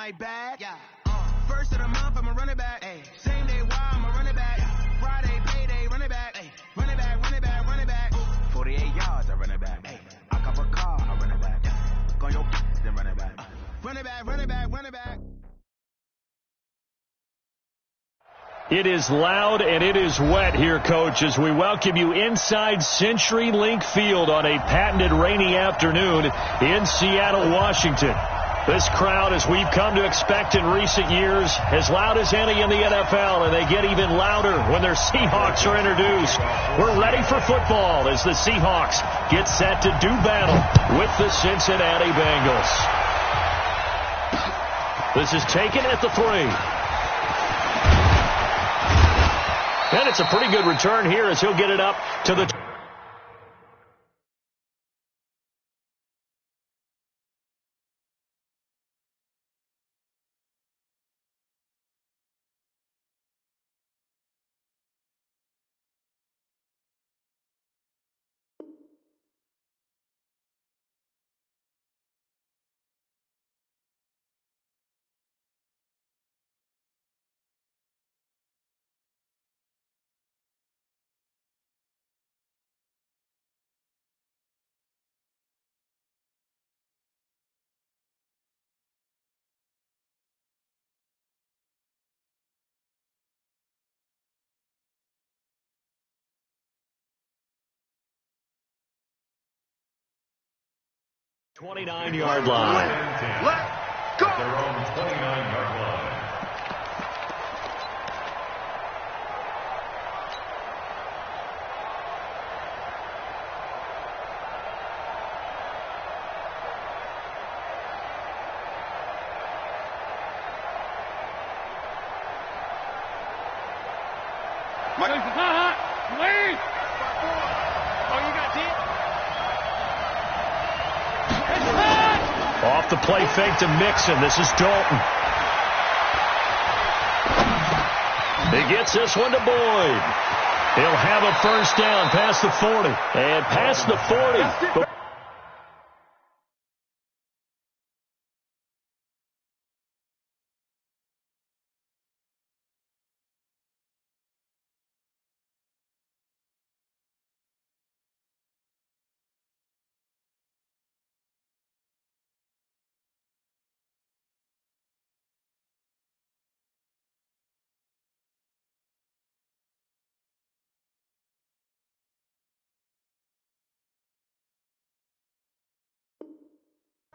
night bag. Yeah. First of the month, I'm a running back. Ay. Same day, why I'm a running back. Yeah. Friday, payday, running back. Ay. Running back, running back, running back. 48 yards, I run it back. Ay. I cop a car, I run it back. Yeah. Go your then run it back. Run it back, run it back, run it back. It is loud and it is wet here, Coach, as we welcome you inside CenturyLink Field on a patented rainy afternoon in Seattle, Washington. This crowd, as we've come to expect in recent years, as loud as any in the NFL, and they get even louder when their Seahawks are introduced. We're ready for football as the Seahawks get set to do battle with the Cincinnati Bengals. This is taken at the 3. And it's a pretty good return here as he'll get it up to the 29-yard line. Let's go! Their own 29-yard line. Wait! Oh, you got deep? Off the play fake to Mixon. This is Dalton. He gets this one to Boyd. He'll have a first down past the 40. And past the 40.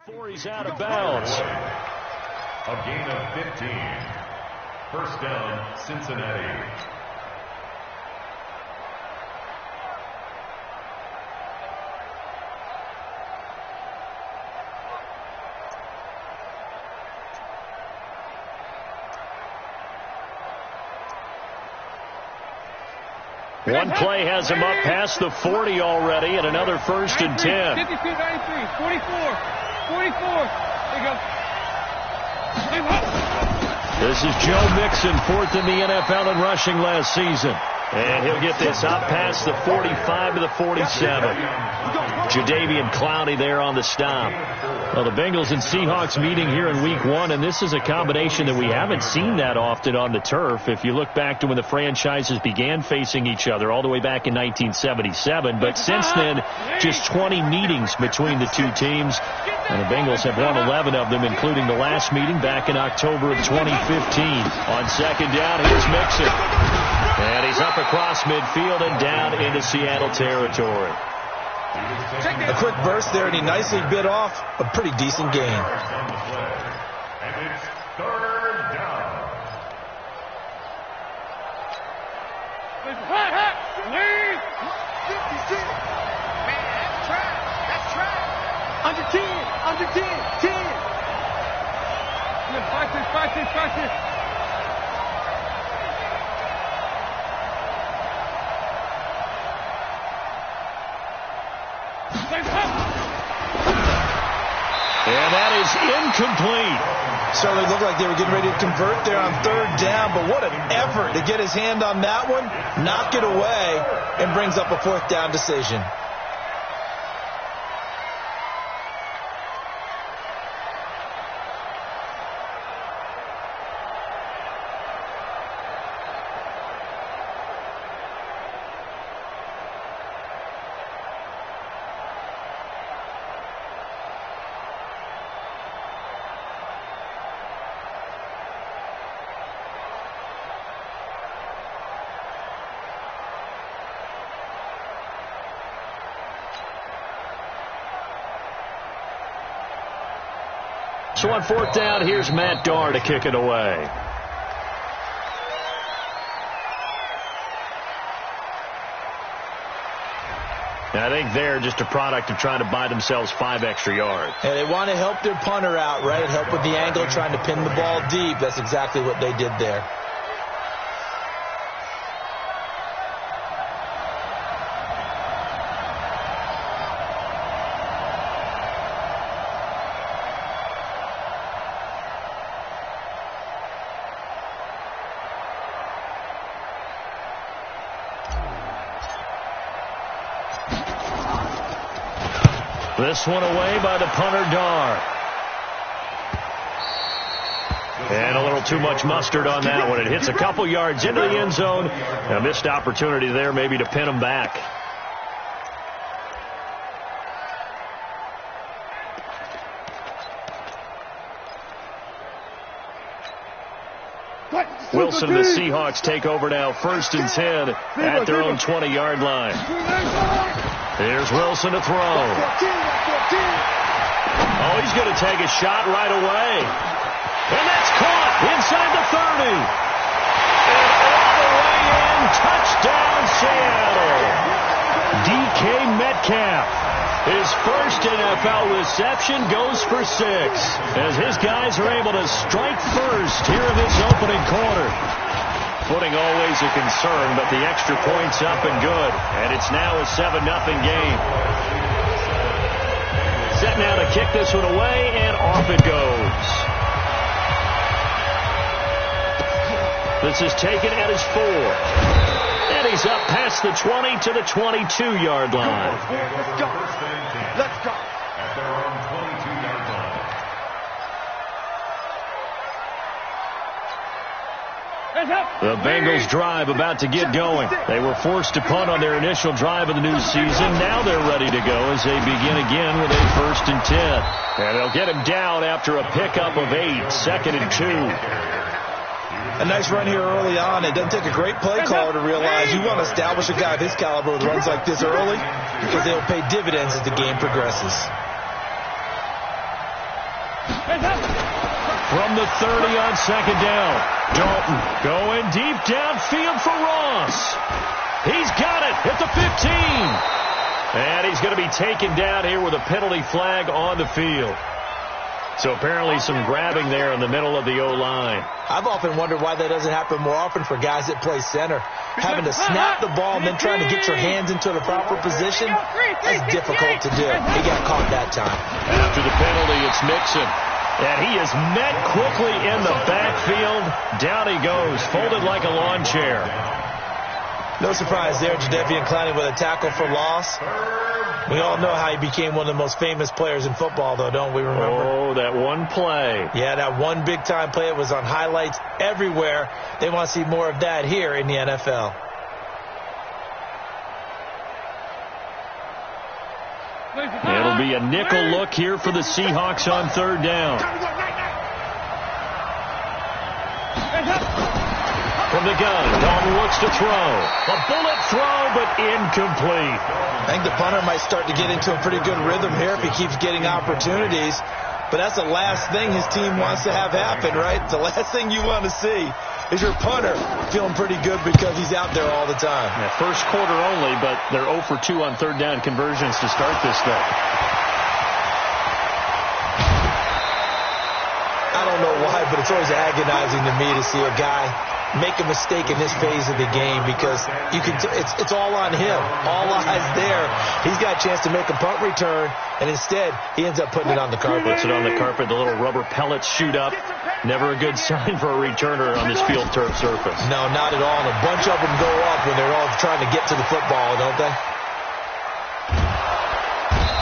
Before he's out of bounds. A gain of 15. First down, Cincinnati. One play has him up past the 40 already, and another first and 10. 52, 93, 44. 44. There you go. This is Joe Mixon, fourth in the NFL in rushing last season. And he'll get this up past the 45 to the 47. Jadeveon Clowney there on the stop. Well, the Bengals and Seahawks meeting here in Week 1, and this is a combination that we haven't seen that often on the turf. If you look back to when the franchises began facing each other all the way back in 1977. But since then, just 20 meetings between the two teams. And the Bengals have won 11 of them, including the last meeting back in October of 2015. On second down, here's Mixon. And he's up across midfield and down into Seattle territory. A quick burst there, and he nicely bit off a pretty decent gain. And it's third down. Lead! Man, that's track. That's track. Under 10. Under 10. 10. Practice. And that is incomplete. Certainly looked like they were getting ready to convert there on third down, but what an effort to get his hand on that one, knock it away, and brings up a fourth down decision. So on fourth down, here's Matt Darr to kick it away. I think they're just a product of trying to buy themselves 5 extra yards. And they want to help their punter out, right? Help with the angle, trying to pin the ball deep. That's exactly what they did there. This one away by the punter, Darr. And a little too much mustard on that one. It hits a couple yards into the end zone. A missed opportunity there maybe to pin him back. Wilson and the Seahawks take over now, 1st and 10 at their own 20-yard line. Here's Wilson to throw. Oh, he's going to take a shot right away. And that's caught inside the 30. And all the way in, touchdown Seattle. DK Metcalf. His first NFL reception goes for 6 as his guys are able to strike first here in this opening quarter. Footing always a concern, but the extra point's up and good. And it's now a 7-0 game. Set now to kick this one away, and off it goes. This is taken at his 4. And he's up past the 20 to the 22-yard line. Let's go. Let's go. At their own 22-yard line. The Bengals drive about to get going. They were forced to punt on their initial drive of the new season. Now they're ready to go as they begin again with a 1st and 10. And they'll get him down after a pickup of 8, 2nd and 2. A nice run here early on. It doesn't take a great play caller to realize you want to establish a guy of his caliber with runs like this early because they'll pay dividends as the game progresses. From the 30 on 2nd down. Dalton going deep downfield for Ross. He's got it at the 15. And he's going to be taken down here with a penalty flag on the field. So apparently some grabbing there in the middle of the O-line. I've often wondered why that doesn't happen more often for guys that play center. Having to snap the ball and then trying to get your hands into the proper position, that's difficult to do. He got caught that time. After the penalty, it's Mixon. And he is met quickly in the backfield. Down he goes, folded like a lawn chair. No surprise there, Jadeveon Clowney with a tackle for loss. We all know how he became one of the most famous players in football, though, don't we remember? Oh, that one play. Yeah, that one big-time play. It was on highlights everywhere. They want to see more of that here in the NFL. It'll be a nickel look here for the Seahawks on 3rd down. From the gun, Dalton looks to throw. A bullet throw, but incomplete. I think the punter might start to get into a pretty good rhythm here if he keeps getting opportunities. But that's the last thing his team wants to have happen, right? The last thing you want to see is your punter feeling pretty good because he's out there all the time. Yeah, first quarter only, but they're 0 for 2 on 3rd down conversions to start this thing. I don't know why, but it's always agonizing to me to see a guy make a mistake in this phase of the game because you can. It's all on him. All eyes there. He's got a chance to make a punt return, and instead he ends up putting it on the carpet. Puts it on the carpet. The little rubber pellets shoot up. Never a good sign for a returner on this field turf surface. No, not at all. And a bunch of them go up when they're all trying to get to the football, don't they?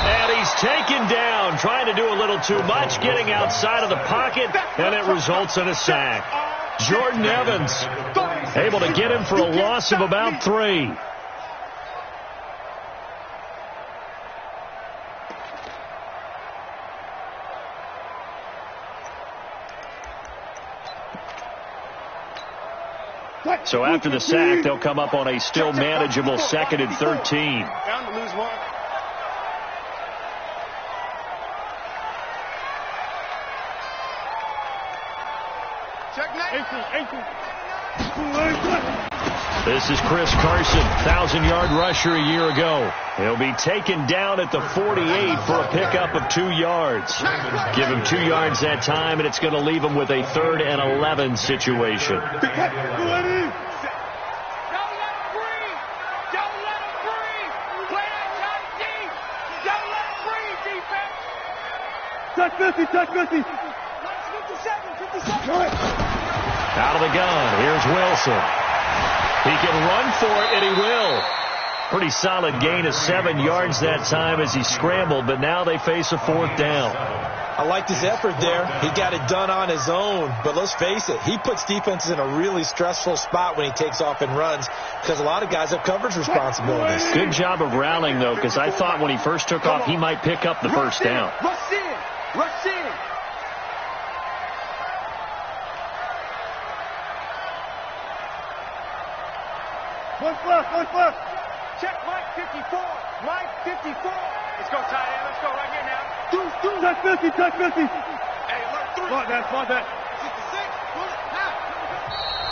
And he's taken down, trying to do a little too much, getting outside of the pocket, and it results in a sack. Jordan Evans able to get him for a loss of about 3. So after the sack, they'll come up on a still manageable 2nd and 13. Down to lose 1. This is Chris Carson, 1,000-yard rusher a year ago. He'll be taken down at the 48 for a pickup of 2 yards. Give him 2 yards that time, and it's going to leave him with a 3rd and 11 situation. Touch 50, touch 50. 57, 57. Out of the gun, here's Wilson. He can run for it, and he will. Pretty solid gain of 7 yards that time as he scrambled, but now they face a 4th down. I liked his effort there. He got it done on his own, but let's face it, he puts defenses in a really stressful spot when he takes off and runs because a lot of guys have coverage responsibilities. Good job of rallying, though, because I thought when he first took off, he might pick up the first down. Rush in. Rush in. One left. Check Mike 54. Mike 54. Let's go, tight end. Let's go right here now. Touch 50. Hey, look, 3. Spot that.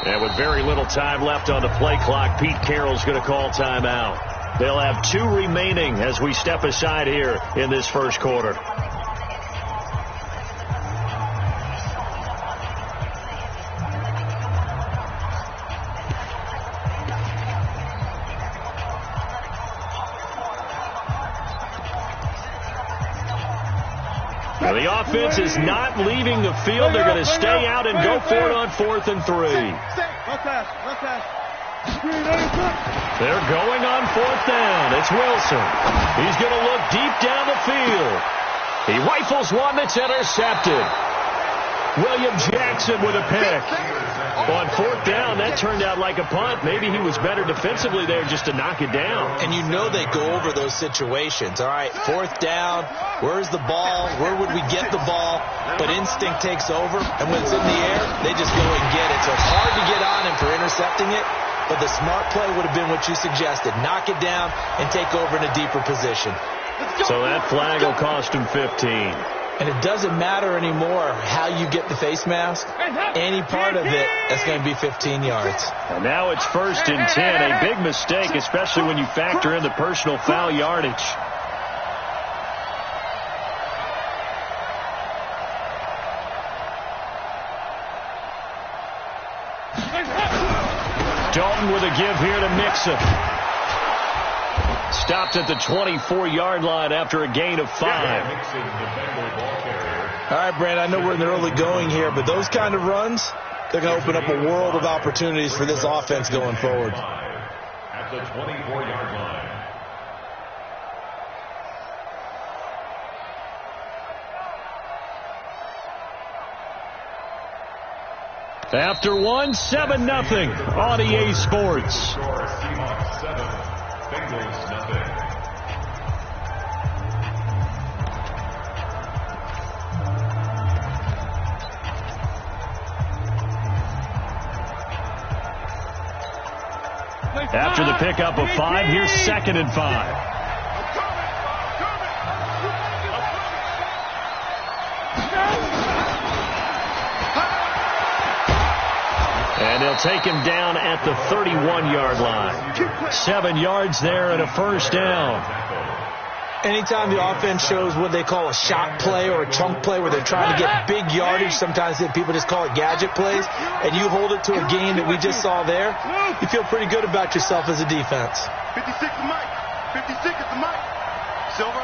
66. And with very little time left on the play clock, Pete Carroll's going to call timeout. They'll have 2 remaining as we step aside here in this first quarter. Now the offense is not leaving the field. They're going to stay out and go for it on 4th and 3. One pass. They're going on 4th down. It's Wilson. He's going to look deep down the field. He rifles one that's intercepted. William Jackson with a pick. On 4th down, that turned out like a punt. Maybe he was better defensively there just to knock it down. And you know they go over those situations. All right, 4th down, where's the ball? Where would we get the ball? But instinct takes over, and when it's in the air, they just go and get it. So it's hard to get on him for intercepting it, but the smart play would have been what you suggested. Knock it down and take over in a deeper position. So that flag will cost him 15. And it doesn't matter anymore how you get the face mask. Any part of it, that's going to be 15 yards. And now it's 1st and 10. A big mistake, especially when you factor in the personal foul yardage. Dalton with a give here to Mixon. Stopped at the 24-yard line after a gain of 5. All right, Brand, I know we're in the early going here, but those kind of runs, they're going to open up a world of opportunities for this offense going forward. At the 24-yard line. After 1, 7-0 on EA Sports. Score Seahawks 7, Bengals nothing. After the pickup of 5, here's 2nd and 5. And they'll take him down at the 31-yard line. 7 yards there and a first down. Anytime the offense shows what they call a shot play or a chunk play where they're trying to get big yardage, sometimes people just call it gadget plays, and you hold it to a game that we just saw there, you feel pretty good about yourself as a defense. 56 is Mike. 56 is the Mike. Silver.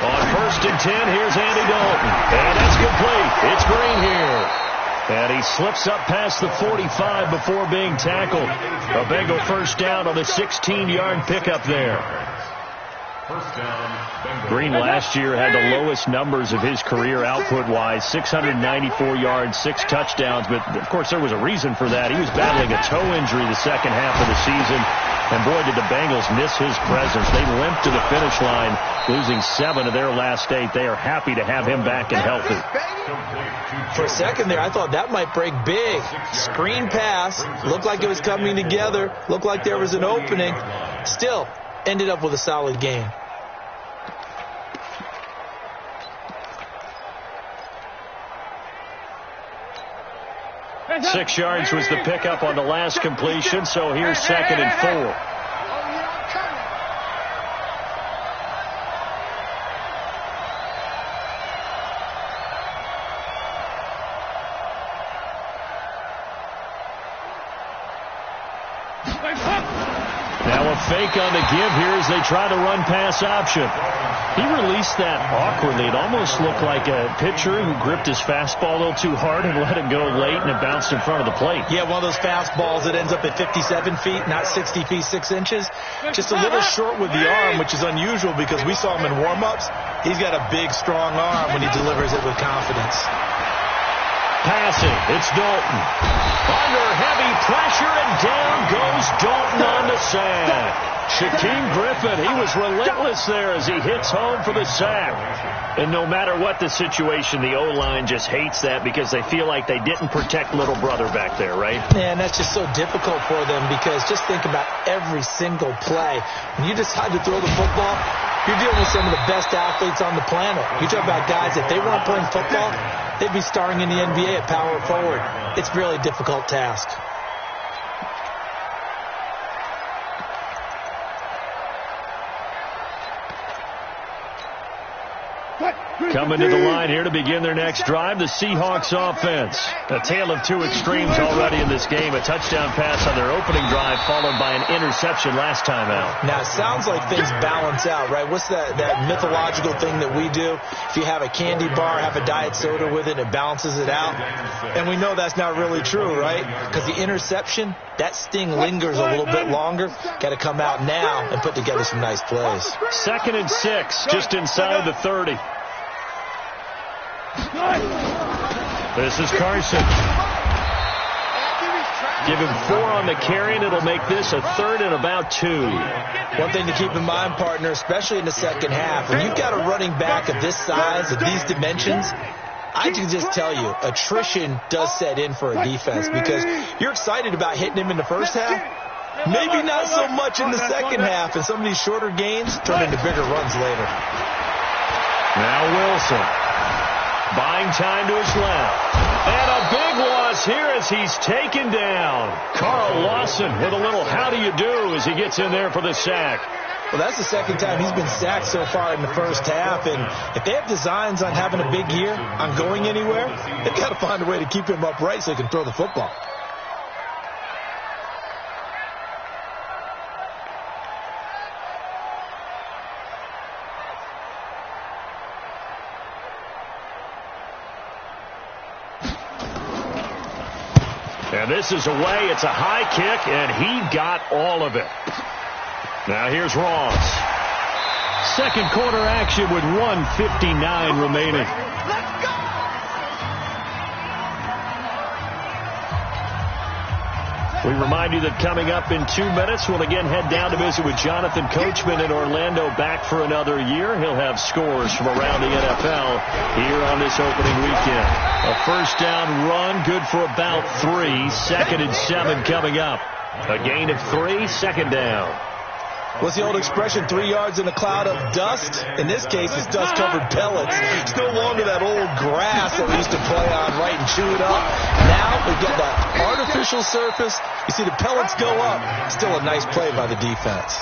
On 1st and 10, here's Andy Dalton. And that's complete. It's Green here. And he slips up past the 45 before being tackled. A Bengal first down on the 16-yard pickup there. Green last year had the lowest numbers of his career output-wise, 694 yards, 6 touchdowns. But, of course, there was a reason for that. He was battling a toe injury the second half of the season. And, boy, did the Bengals miss his presence. They limped to the finish line, losing 7 of their last 8. They are happy to have him back and healthy. For a second there, I thought that might break big. Screen pass. Looked like it was coming together. Looked like there was an opening. Still ended up with a solid game. 6 yards was the pickup on the last completion, so here's 2nd and 4. Now a fake on the give here as they try to run pass option. He released that awkwardly. It almost looked like a pitcher who gripped his fastball a little too hard and let it go late, and it bounced in front of the plate. Yeah, one of those fastballs that ends up at 57 feet, not 60 feet, 6 inches. Just a little short with the arm, which is unusual because we saw him in warm-ups. He's got a big, strong arm when he delivers it with confidence. Passing, it's Dalton. Under heavy pressure, and down goes Dalton on the sack. Shaquem Griffin, he was relentless there as he hits home for the sack. And no matter what the situation, the O-line just hates that because they feel like they didn't protect little brother back there, right? And that's just so difficult for them because just think about every single play. When you decide to throw the football, you're dealing with some of the best athletes on the planet. You talk about guys, if they weren't playing football, they'd be starring in the NBA at power forward. It's a really difficult task. Coming to the line here to begin their next drive, the Seahawks offense. A tale of two extremes already in this game. A touchdown pass on their opening drive followed by an interception last time out. Now, it sounds like things balance out, right? What's that mythological thing that we do? If you have a candy bar, have a diet soda with it, it balances it out. And we know that's not really true, right? Because the interception, that sting lingers a little bit longer. Got to come out now and put together some nice plays. 2nd and 6, just inside the 30. This is Carson. Give him 4 on the carry, and it'll make this a 3rd and about 2. One thing to keep in mind, partner, especially in the second half, when you've got a running back of this size, of these dimensions, I can just tell you, attrition does set in for a defense because you're excited about hitting him in the first half. Maybe not so much in the second half, and some of these shorter gains turn into bigger runs later. Now Wilson. Buying time to his left. And a big loss here as he's taken down. Carl Lawson with a little how do you do as he gets in there for the sack. Well, that's the second time he's been sacked so far in the first half. And if they have designs on having a big year, on going anywhere, they've got to find a way to keep him upright so he can throw the football. And this is away. It's a high kick, and he got all of it. Now here's Ross. Second quarter action with 1:59 remaining. We remind you that coming up in 2 minutes, we'll again head down to visit with Jonathan Coachman in Orlando, back for another year. He'll have scores from around the NFL here on this opening weekend. A first down run, good for about 3. 2nd and 7 coming up. A gain of 3, 2nd down. What's the old expression, 3 yards in a cloud of dust? In this case, it's dust-covered pellets. It's no longer that old grass that we used to play on, right, and chew it up. Now we've got that artificial surface. You see the pellets go up. Still a nice play by the defense.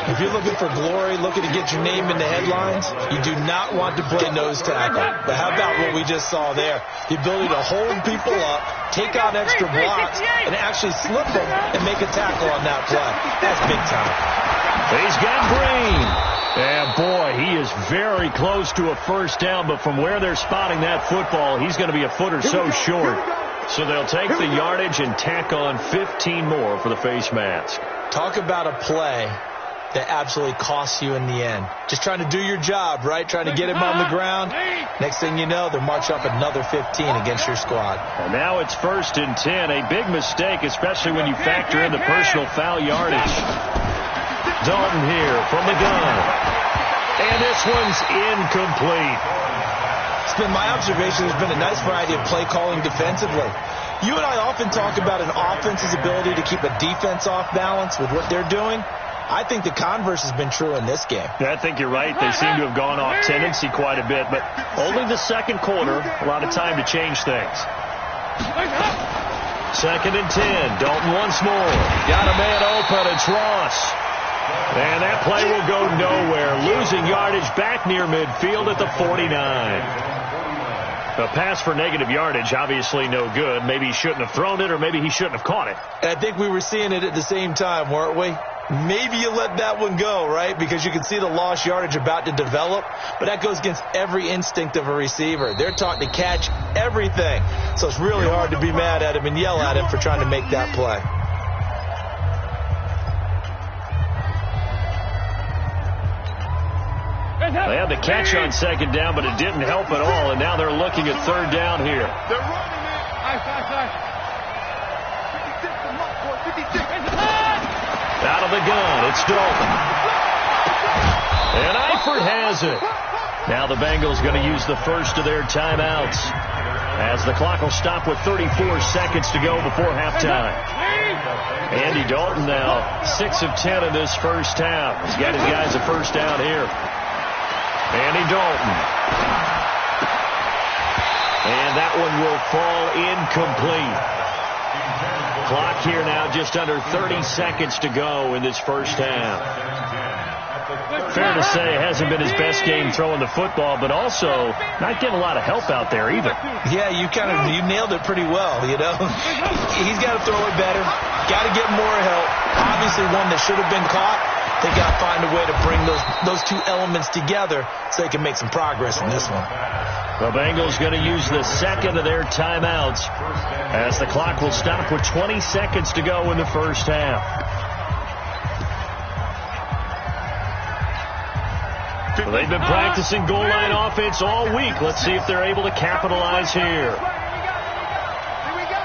If you're looking for glory, looking to get your name in the headlines, you do not want to play nose tackle. But how about what we just saw there? The ability to hold people up, take out extra blocks, and actually slip them and make a tackle on that play. That's big time. He's got Green. And boy, he is very close to a first down, but from where they're spotting that football, he's going to be a foot or so short. So they'll take the yardage and tack on 15 more for the face mask. Talk about a play that absolutely costs you in the end. Just trying to do your job, right? Trying to get him on the ground. Next thing you know, they'll march up another 15 against your squad. And now it's 1st and 10. A big mistake, especially when you factor in the personal foul yardage. Dalton here from the gun. And this one's incomplete. It's been my observation there's been a nice variety of play calling defensively. You and I often talk about an offense's ability to keep a defense off balance with what they're doing. I think the converse has been true in this game. Yeah, I think you're right. They seem to have gone off tendency quite a bit, but only the second quarter, a lot of time to change things. 2nd and 10. Dalton once more. Got a man open. It's Ross. And that play will go nowhere. Losing yardage back near midfield at the 49. A pass for negative yardage, obviously no good. Maybe he shouldn't have thrown it, or maybe he shouldn't have caught it. I think we were seeing it at the same time, weren't we? Maybe you let that one go, right? Because you can see the lost yardage about to develop. But that goes against every instinct of a receiver. They're taught to catch everything. So it's really hard to be mad at him and yell at him for trying to make that play. They had the catch on 2nd down, but it didn't help at all. And now they're looking at 3rd down here. They're running it. Out of the gun, it's Dalton. And Eifert has it. Now the Bengals going to use the first of their timeouts, as the clock will stop with 34 seconds to go before halftime. Andy Dalton now 6 of 10 in this first half. He's got his guys a first down here. Andy Dalton. And that one will fall incomplete. Clock here now just under 30 seconds to go in this first half. Fair to say, it hasn't been his best game throwing the football, but also not getting a lot of help out there either. Yeah, you nailed it pretty well, you know. He's got to throw it better. Got to get more help. Obviously one that should have been caught. They got to find a way to bring those two elements together so they can make some progress in this one. The Bengals going to use the second of their timeouts, as the clock will stop with 20 seconds to go in the first half. Well, they've been practicing goal line offense all week. Let's see if they're able to capitalize here. Here we go.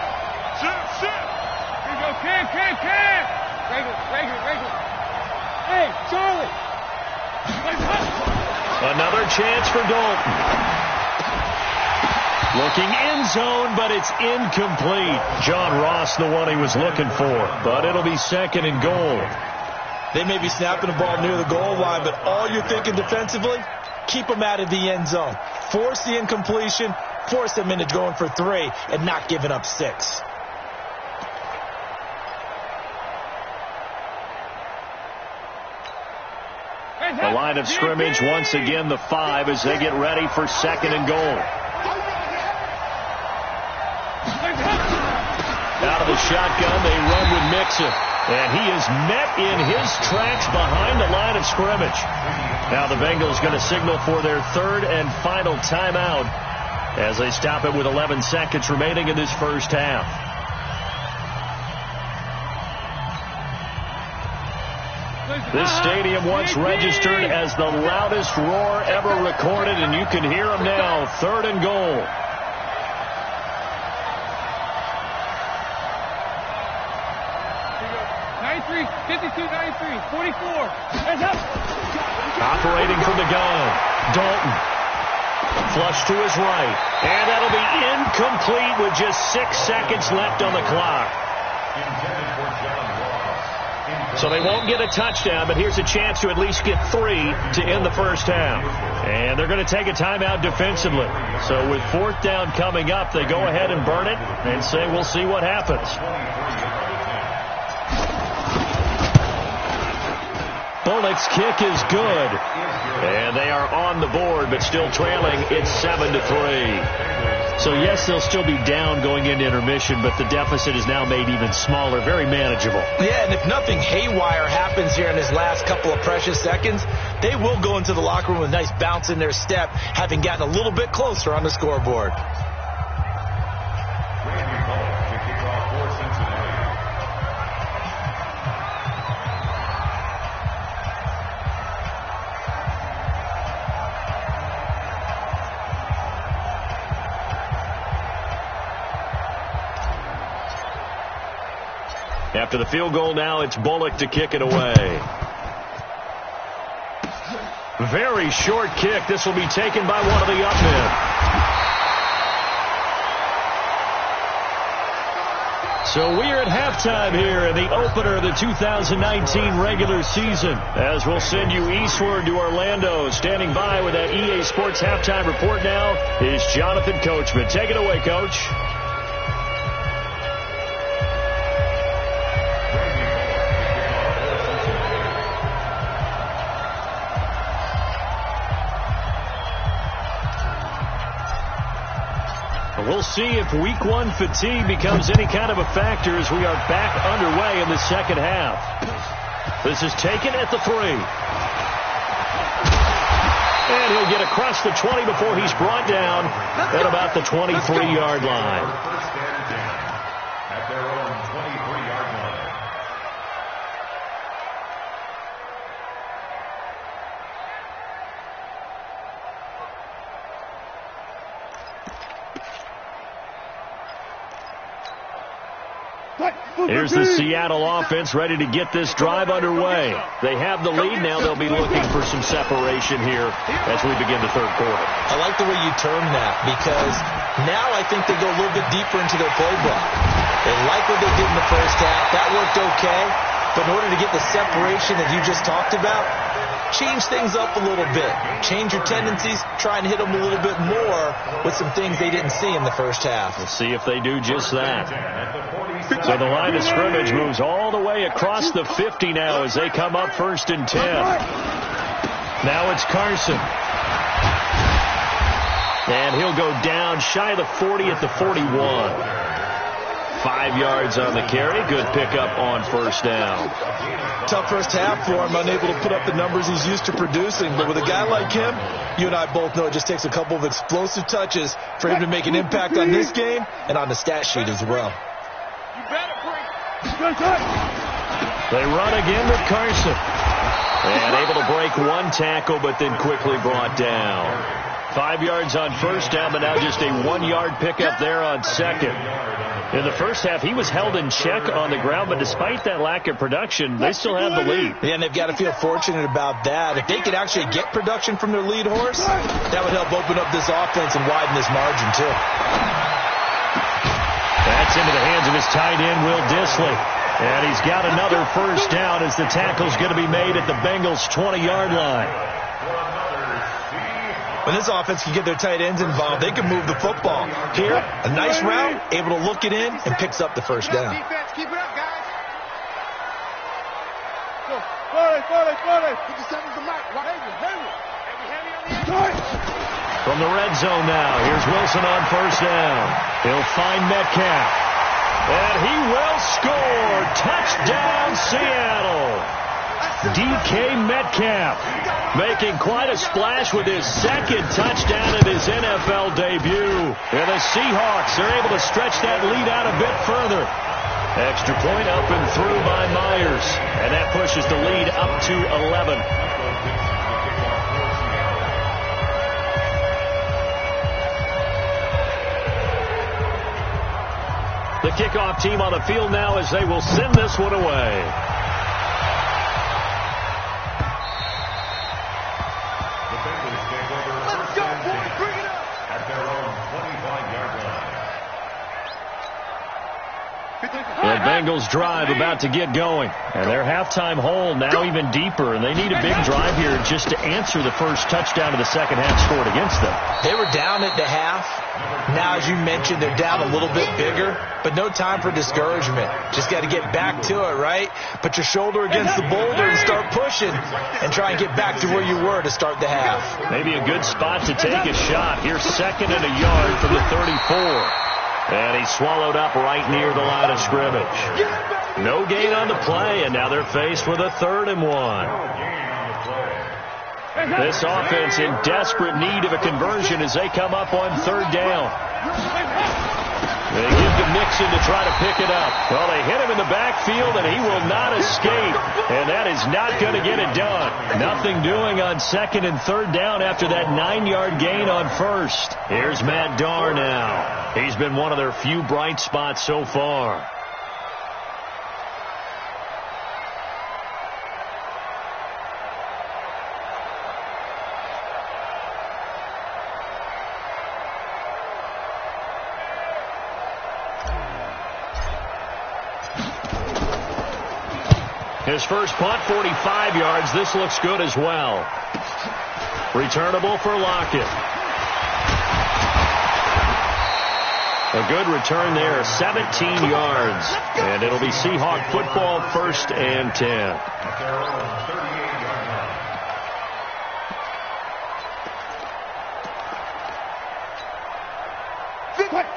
Cam. Regular. Hey, Charlie. Another chance for Dalton. Looking end zone, but it's incomplete. John Ross, the one he was looking for. But it'll be 2nd and goal. They may be snapping the ball near the goal line, but all you're thinking defensively, keep them out of the end zone. Force the incompletion, force them into going for 3, and not giving up 6. The line of scrimmage, once again, the 5 as they get ready for 2nd and goal. Out of the shotgun, they run with Mixon. And he is met in his tracks behind the line of scrimmage. Now the Bengals going to signal for their 3rd and final timeout as they stop it with 11 seconds remaining in this first half. This stadium once registered as the loudest roar ever recorded, and you can hear them now. 3rd and goal. Operating from the gun, Dalton. Flush to his right. And that'll be incomplete with just 6 seconds left on the clock. So they won't get a touchdown, but here's a chance to at least get 3 to end the first half. And they're going to take a timeout defensively. So with 4th down coming up, they go ahead and burn it and say we'll see what happens. Bullock's kick is good. And they are on the board, but still trailing. It's 7-3. So, yes, they'll still be down going into intermission, but the deficit is now made even smaller, very manageable. Yeah, and if nothing haywire happens here in his last couple of precious seconds, they will go into the locker room with a nice bounce in their step, having gotten a little bit closer on the scoreboard. After the field goal now, it's Bullock to kick it away. Very short kick. This will be taken by one of the up men. So we're at halftime here in the opener of the 2019 regular season, as we'll send you eastward to Orlando. Standing by with that EA Sports halftime report now is Jonathan Coachman. Take it away, Coach. see if week one fatigue becomes any kind of a factor as we are back underway in the second half. This is taken at the 3. And he'll get across the 20 before he's brought down at about the 23-yard line. First and 10 at their own 23-yard line. Here's the Seattle offense ready to get this drive underway. They have the lead. Now they'll be looking for some separation here as we begin the third quarter. I like the way you term that because now I think they go a little bit deeper into their playbook. They like what they did in the first half. That worked okay. But in order to get the separation that you just talked about, change things up a little bit. Change your tendencies. Try and hit them a little bit more with some things they didn't see in the first half. We'll see if they do just that. So the line of scrimmage moves all the way across the 50 now as they come up 1st and 10. Now it's Carson. And he'll go down shy of the 40 at the 41. 5 yards on the carry. Good pickup on first down. Tough first half for him, unable to put up the numbers he's used to producing. But with a guy like him, you and I both know it just takes a couple of explosive touches for him to make an impact on this game and on the stat sheet as well. They run again with Carson. And able to break one tackle, but then quickly brought down. 5 yards on first down, but now just a 1-yard pickup there on second. In the first half, he was held in check on the ground, but despite that lack of production, they still have the lead. Yeah, and they've got to feel fortunate about that. If they could actually get production from their lead horse, that would help open up this offense and widen this margin, too. That's into the hands of his tight end, Will Dissly. And he's got another first down as the tackle's going to be made at the Bengals' 20-yard line. When this offense can get their tight ends involved, they can move the football. Here, a nice route, able to look it in, and picks up the first down. Defense, keep it up, guys. From the red zone now, here's Wilson on first down. He'll find Metcalf. And he will score. Touchdown, Seattle. DK Metcalf making quite a splash with his second touchdown in his NFL debut. And the Seahawks are able to stretch that lead out a bit further. Extra point up and through by Myers. And that pushes the lead up to 11. The kickoff team on the field now as they will send this one away. The Bengals drive about to get going. And their halftime hole now even deeper. And they need a big drive here just to answer the first touchdown of the second half scored against them. They were down at the half. Now, as you mentioned, they're down a little bit bigger. But no time for discouragement. Just got to get back to it, right? Put your shoulder against the boulder and start pushing. And try and get back to where you were to start the half. Maybe a good spot to take a shot. Here's 2nd and a yard from the 34. And he's swallowed up right near the line of scrimmage. No gain on the play, and now they're faced with a 3rd and 1. This offense in desperate need of a conversion as they come up on 3rd down. They give to Mixon to try to pick it up. Well, they hit him in the backfield, and he will not escape. And that is not going to get it done. Nothing doing on 2nd and 3rd down after that 9-yard gain on 1st. Here's Matt Darr now. He's been one of their few bright spots so far. His first punt, 45 yards. This looks good as well. Returnable for Lockett. A good return there, 17 yards. And it'll be Seahawk football, 1st and 10.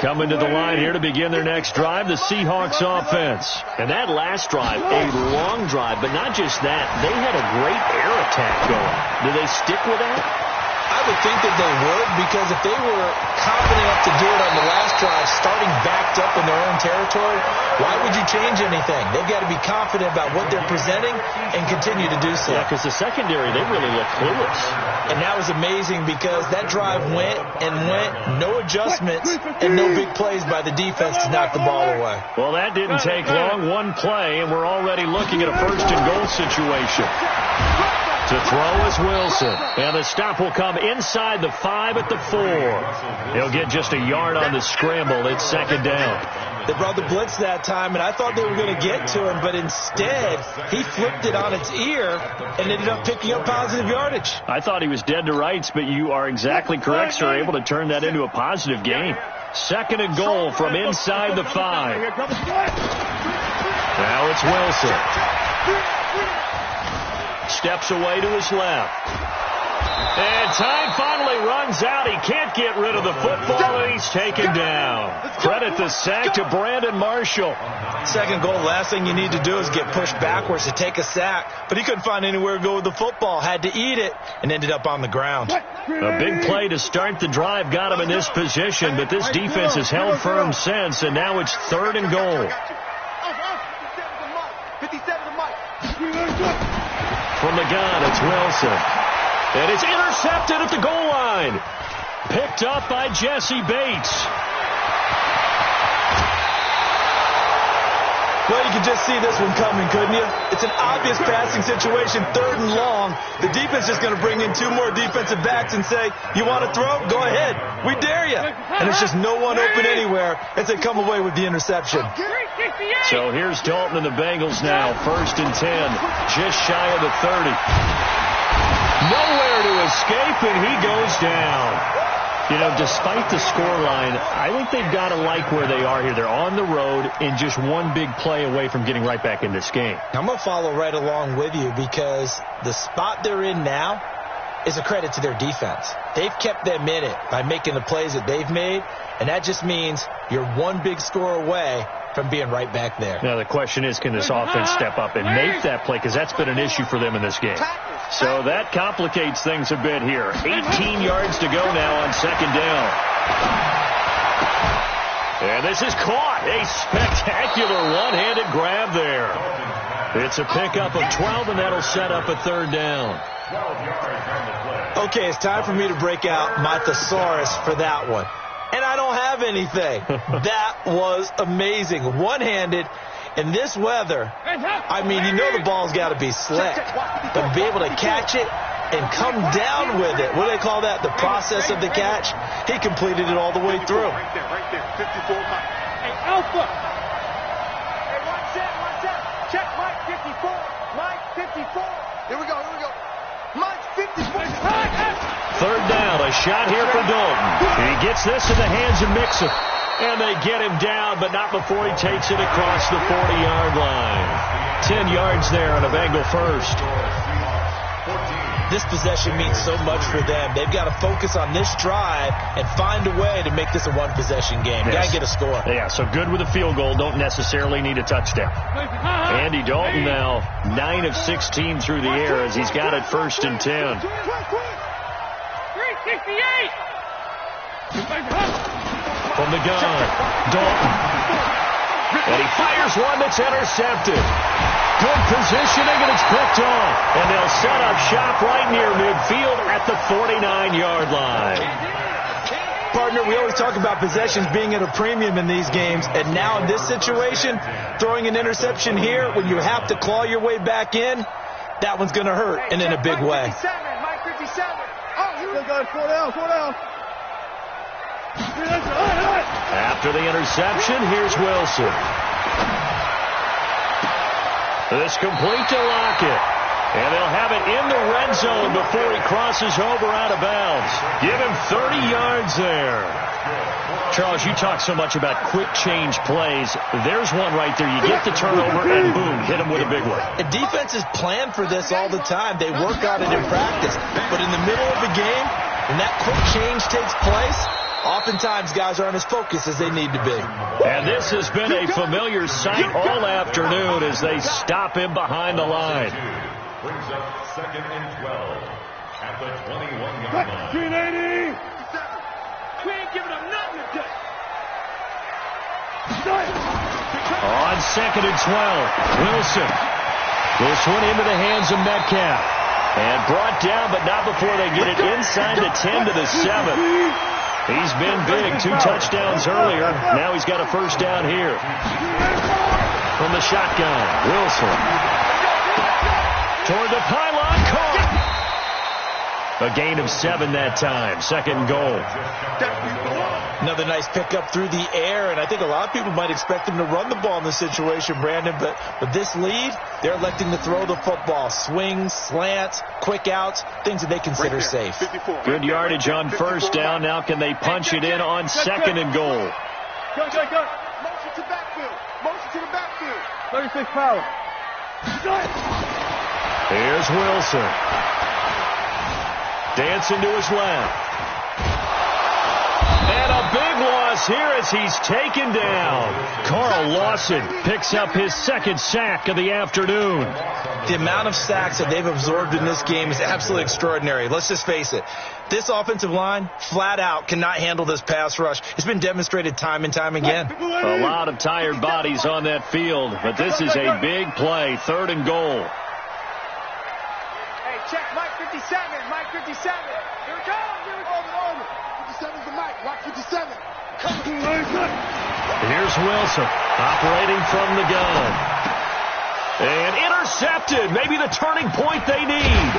Coming to the line here to begin their next drive, the Seahawks offense. And that last drive, a long drive, but not just that. They had a great air attack going. Do they stick with that? I would think that they would, because if they were confident enough to do it on the last drive, starting backed up in their own territory, why would you change anything? They've got to be confident about what they're presenting and continue to do so. Yeah, because the secondary, they really look clueless. And that was amazing because that drive went and went, no adjustments and no big plays by the defense to knock the ball away. Well, that didn't take long. One play, and we're already looking at a first-and-goal situation. To throw is Wilson. And the stop will come inside the 5 at the 4. He'll get just a yard on the scramble. It's second down. They brought the blitz that time, and I thought they were going to get to him, but instead he flipped it on its ear and ended up picking up positive yardage. I thought he was dead to rights, but you are exactly correct, sir. Able to turn that into a positive gain. Second and goal from inside the 5. Now it's Wilson. Steps away to his left. And time finally runs out. He can't get rid of the football, and he's taken down. Credit the sack to Brandon Marshall. Second goal, last thing you need to do is get pushed backwards to take a sack. But he couldn't find anywhere to go with the football. Had to eat it and ended up on the ground. A big play to start the drive got him in this position, but this defense has held firm since, and now it's third and goal. From the gun, it's Wilson. And it's intercepted at the goal line. Picked up by Jesse Bates. Well, you could just see this one coming, couldn't you? It's an obvious passing situation, third and long. The defense is going to bring in 2 more defensive backs and say, you want to throw? Go ahead. We dare you. And it's just no one open anywhere as they come away with the interception. So here's Dalton and the Bengals now. First and 10, just shy of the 30. Nowhere to escape, and he goes down. You know, despite the scoreline, I think they've got to like where they are here. They're on the road and just one big play away from getting right back in this game. I'm going to follow right along with you because the spot they're in now is a credit to their defense. They've kept them in it by making the plays that they've made, and that just means you're one big score away from being right back there. Now, the question is, can this offense step up and make that play? Because that's been an issue for them in this game. So that complicates things a bit here. 18 yards to go now on second down. And this is caught. A spectacular one-handed grab there. It's a pickup of 12, and that'll set up a third down. Okay, it's time for me to break out my thesaurus for that one. And I don't have anything. That was amazing. One-handed in this weather. I mean, you know the ball's got to be slick. But to be able to catch it and come down with it, what do they call that? The process of the catch? He completed it all the way through. Right there. 54. Hey, Alpha. Hey, watch that. Check Mike 54. Mike 54. Here we go. Mike 54. Third down, a shot here for Dalton. He gets this in the hands of Mixon. And they get him down, but not before he takes it across the 40-yard line. 10 yards there on a Bengal first. This possession means so much for them. They've got to focus on this drive and find a way to make this a one-possession game. Yes. Got to get a score. Yeah, so good with a field goal. Don't necessarily need a touchdown. Andy Dalton now 9 of 16 through the air as he's got it first and 10. 368. From the gun, Dalton. And he fires one that's intercepted. Good positioning, and it's picked off. And they'll set up shop right near midfield at the 49-yard line. Partner, we always talk about possessions being at a premium in these games. And now in this situation, throwing an interception here when you have to claw your way back in, that one's going to hurt, and in a big way. Mike 57. Oh, you got 4 down. After the interception, here's Wilson. This complete to Lockett. And they'll have it in the red zone before he crosses over out of bounds. Give him 30 yards there. Charles, you talk so much about quick change plays. There's one right there. You get the turnover, and boom, hit him with a big one. The defenses plan for this all the time. They work on it in practice. But in the middle of the game, when that quick change takes place, Oftentimes, guys aren't as focused as they need to be. And this has been a familiar sight all afternoon as they stop him behind the line. Brings up 2nd and 12 at the 21-yard line. 380. We ain't giving up nothing today. On 2nd and 12, Wilson. This one into the hands of Metcalf. And brought down, but not before they get it inside the 10 to the 7. He's been big. 2 touchdowns earlier. Now he's got a first down here. From the shotgun, Wilson. Toward the pylon, caught. A gain of 7 that time. 2nd goal. Another nice pickup through the air, and I think a lot of people might expect him to run the ball in this situation, Brandon, but with this lead, they're electing to throw the football. Swings, slants, quick outs, things that they consider safe. Good yardage on first down. Now can they punch it in on 2nd and goal? Go. Motion to backfield. Motion to the backfield. 36 power. Here's Wilson. Dancing to his left. And a big loss here as he's taken down. Carl Lawson picks up his 2nd sack of the afternoon. The amount of sacks that they've absorbed in this game is absolutely extraordinary. Let's just face it. This offensive line, flat out, cannot handle this pass rush. It's been demonstrated time and time again. A lot of tired bodies on that field, but this is a big play. 3rd and goal. Hey, check Mike 57. Mike 57. Here we go. Over. 57's the Mike. Mike 57. Here's Wilson operating from the gun. And intercepted. Maybe the turning point they need.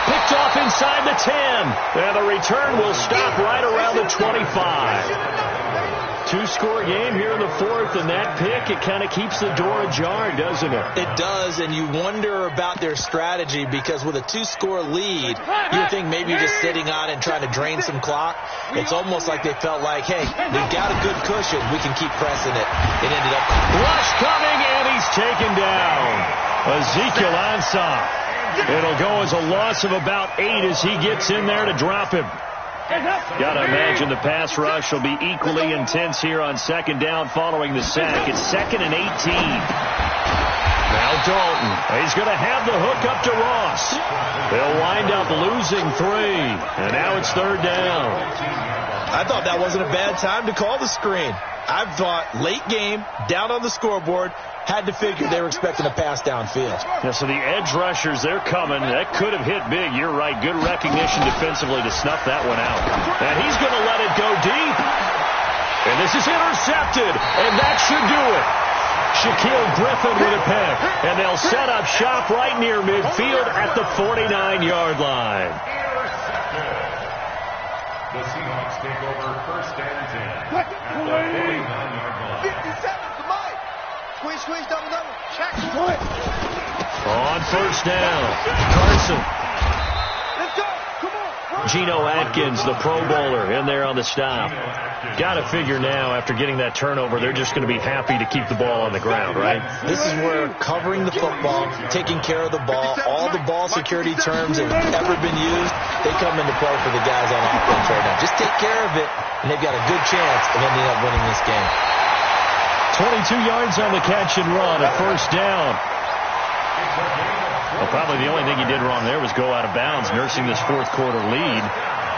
Picked off inside the 10. And the return will stop right around the 25. 2-score game here in the 4th, and that pick, it kind of keeps the door ajar, doesn't it? It does, and you wonder about their strategy because with a 2-score lead, you would think maybe just sitting on it and trying to drain some clock. It's almost like they felt like, hey, we've got a good cushion. We can keep pressing it. It ended up... Rush coming, and he's taken down. Ezekiel Ansah. It'll go as a loss of about 8 as he gets in there to drop him. Got to imagine the pass rush will be equally intense here on 2nd down following the sack. It's 2nd and 18. Now Dalton. He's going to have the hook up to Ross. They'll wind up losing 3. And now it's 3rd down. I thought that wasn't a bad time to call the screen. I thought late game, down on the scoreboard, had to figure they were expecting a pass downfield. Yeah, so the edge rushers, they're coming. That could have hit big. You're right. Good recognition defensively to snuff that one out. And he's going to let it go deep. And this is intercepted. And that should do it. Shaquille Griffin with a pick. And they'll set up shop right near midfield at the 49-yard line. The Seahawks take over 1st and 10 at the 49-yard line. 57's the Mike. Squeeze, double. Check. On 1st down, Carson. Let's go. Come on. Geno Atkins, the Pro Bowler, in there on the stop. Got to figure now, after getting that turnover, they're just going to be happy to keep the ball on the ground, right? This is where covering the football, taking care of the ball, all the ball security terms that have ever been used, they come into play for the guys on offense right now. Just take care of it, and they've got a good chance of ending up winning this game. 22 yards on the catch and run at 1st down. Well, probably the only thing he did wrong there was go out of bounds, nursing this 4th quarter lead.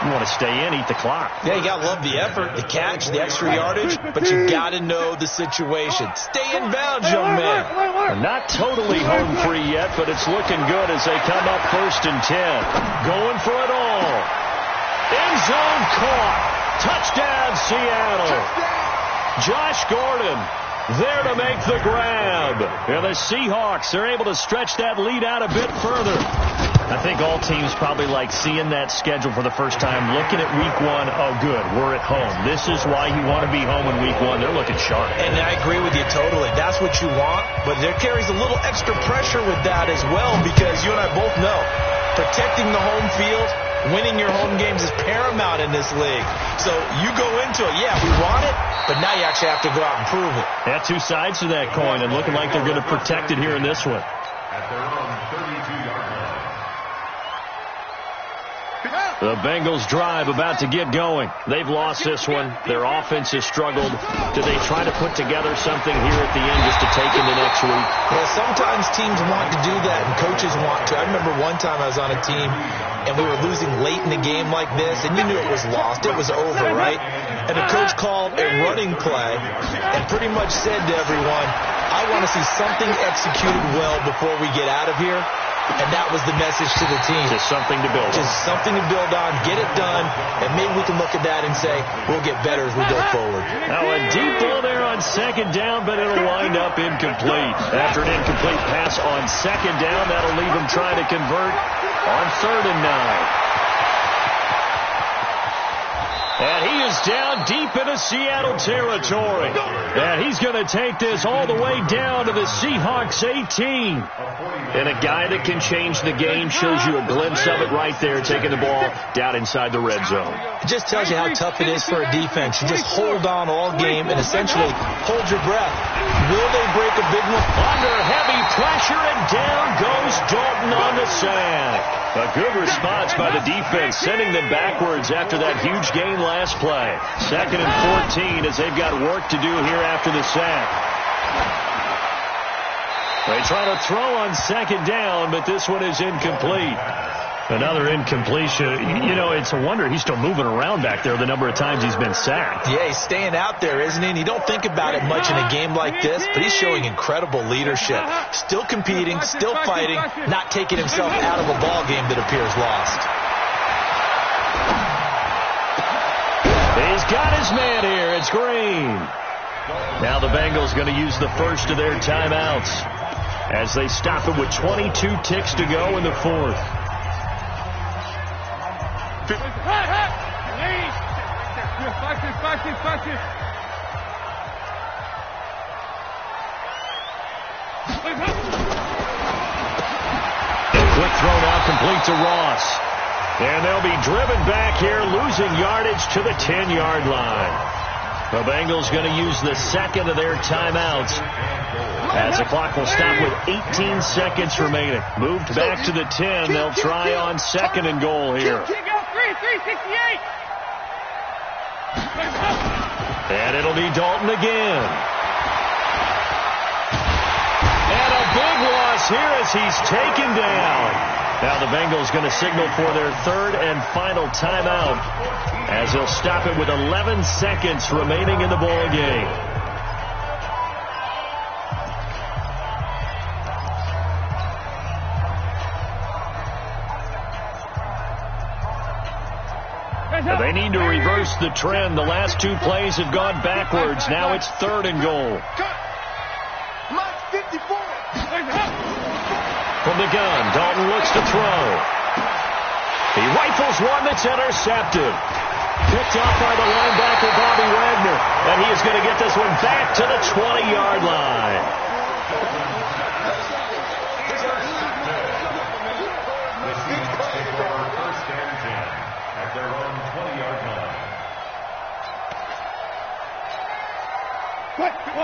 You want to stay in, eat the clock. Yeah, you got to love the effort, the catch, the extra yardage, but you got to know the situation. Stay in bounds, young man. They're not totally home free yet, but it's looking good as they come up 1st and 10. Going for it all. End zone caught. Touchdown, Seattle. Josh Gordon there to make the grab. And the Seahawks are able to stretch that lead out a bit further. I think all teams probably like seeing that schedule for the first time, looking at week 1. Oh, good, we're at home. This is why you want to be home in week 1. They're looking sharp. And I agree with you totally. That's what you want, but there carries a little extra pressure with that as well because you and I both know protecting the home field, winning your home games is paramount in this league. So you go into it, yeah, we want it, but now you actually have to go out and prove it. Yeah, 2 sides to that coin, and looking like they're going to protect it here in this one. At their own 32-yard line. The Bengals drive about to get going. They've lost this one. Their offense has struggled. Do they try to put together something here at the end just to take into next week? Yeah, sometimes teams want to do that and coaches want to. I remember one time I was on a team and we were losing late in the game like this, and you knew it was lost. It was over, right? And the coach called a running play and pretty much said to everyone, I want to see something executed well before we get out of here. And that was the message to the team. Just something to build on. Just something to build on, get it done, and maybe we can look at that and say, we'll get better as we go forward. Now a deep ball there on second down, but it'll wind up incomplete. After an incomplete pass on second down, that'll leave him trying to convert on 3rd and 9. And he is down deep into Seattle territory. And he's going to take this all the way down to the Seahawks 18. And a guy that can change the game, shows you a glimpse of it right there, taking the ball down inside the red zone. It just tells you how tough it is for a defense to just hold on all game and essentially hold your breath. Will they break a big one? Under heavy pressure, and down goes Dalton on the sack. A good response by the defense, sending them backwards after that huge gain last play. 2nd and 14 as they've got work to do here after the sack. They try to throw on 2nd down, but this one is incomplete. Another incompletion. You know, it's a wonder he's still moving around back there the number of times he's been sacked. Yeah, he's staying out there, isn't he? And you don't think about it much in a game like this, but he's showing incredible leadership. Still competing, still fighting, not taking himself out of a ball game that appears lost. He's got his man here. It's Green. Now the Bengals going to use the first of their timeouts as they stop it with 22 ticks to go in the 4th. Quick throw now complete to Ross. And they'll be driven back here, losing yardage to the 10-yard line. The Bengals going to use the second of their timeouts as the clock will stop with 18 seconds remaining. Moved back to the 10. They'll try on 2nd and goal here. And it'll be Dalton again. And a big loss here as he's taken down. Now the Bengals going to signal for their 3rd and final timeout as they'll stop it with 11 seconds remaining in the ball game. Now they need to reverse the trend. The last 2 plays have gone backwards. Now it's 3rd and goal. From the gun, Dalton looks to throw. He rifles one that's intercepted. Picked off by the linebacker, Bobby Wagner. And he is going to get this one back to the 20-yard line.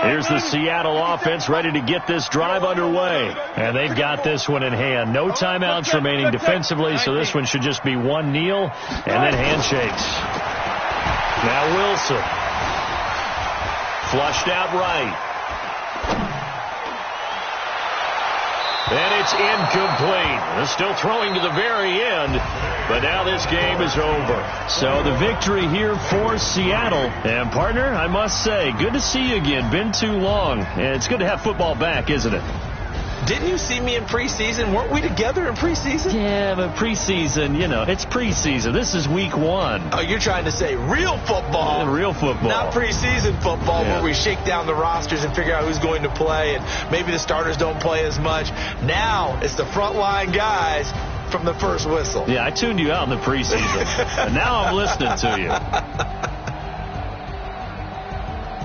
Here's the Seattle offense ready to get this drive underway. And they've got this one in hand. No timeouts remaining defensively, so this one should just be one kneel and then handshakes. Now Wilson. Flushed out right. And it's incomplete. They're still throwing to the very end, but now this game is over. So the victory here for Seattle. And, partner, I must say, good to see you again. Been too long. And it's good to have football back, isn't it? Didn't you see me in preseason? Weren't we together in preseason? Yeah, but preseason, you know, it's preseason. This is week 1. Oh, you're trying to say real football. Real football. Not preseason football where we shake down the rosters and figure out who's going to play, and maybe the starters don't play as much. Now it's the frontline guys from the first whistle. Yeah, I tuned you out in the preseason, and now I'm listening to you.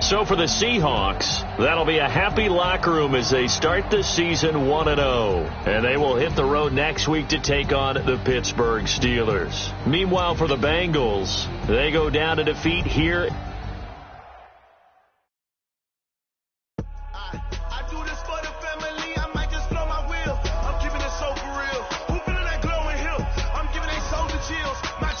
So for the Seahawks, that'll be a happy locker room as they start the season 1-0. And they will hit the road next week to take on the Pittsburgh Steelers. Meanwhile, for the Bengals, they go down to defeat here. I do this for the family, I might just blow my wheel. I'm keeping it so for real. Who feeling that glowing hill? I'm giving they soul the chills. My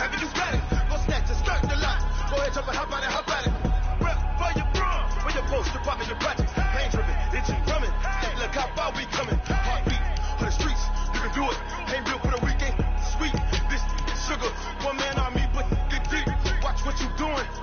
Have you got it? Go snatch it, skirt the lot. Go ahead, jump and hop on it, hop at it. Rep for your bra, for your post, your poppin', your projects. Pain driven, itching, drumming. Hey, look how far we coming. Heartbeat on the streets, you can do it. Ain't real for the weekend, sweet. This sugar, one man on me, but get deep. Watch what you doing.